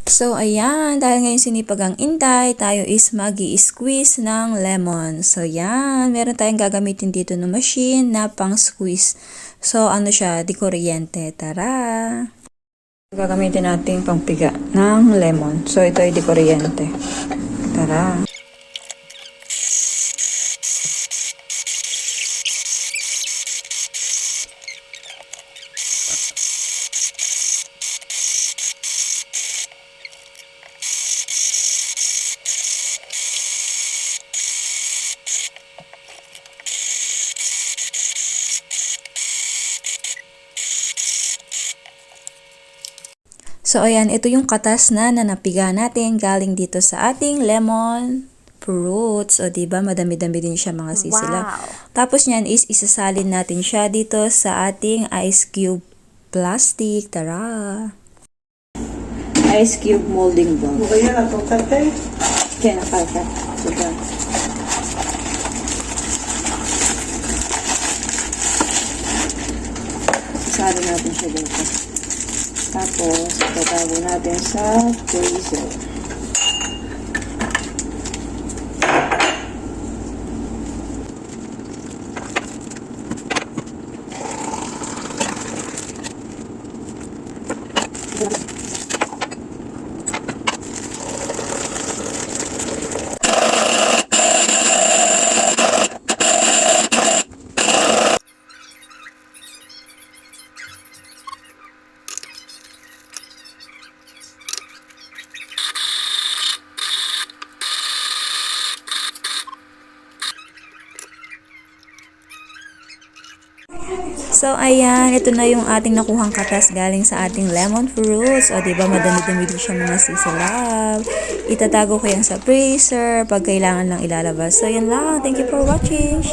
So, ayan, dahil ngayon sinipag ang Inday, tayo is magi-squeeze ng lemon. So, yan, meron tayong gagamitin dito ng machine na pang-squeeze. So, ano siya, di kuryente. Tara! Gagamitin natin pangpiga ng lemon. So, ito ay di kuryente. Tara! So, ayan, ito yung katas na napiga natin galing dito sa ating lemon fruits. O, diba? Madami-dami din siya mga sisila. Wow. Tapos niyan is isasalin natin siya dito sa ating ice cube plastic. Tara! Ice cube molding bowl. Kaya na itong kate. Kaya nakaka. Diba? Isasalin natin siya dito. Tapos, itatago natin sa freezer. So, ayan, ito na yung ating nakuhang katas galing sa ating lemon fruits. O, diba, madami-dami din siya mga sisilab. Itatago ko yan sa freezer pag kailangan lang ilalabas. So, yan lang. Thank you for watching.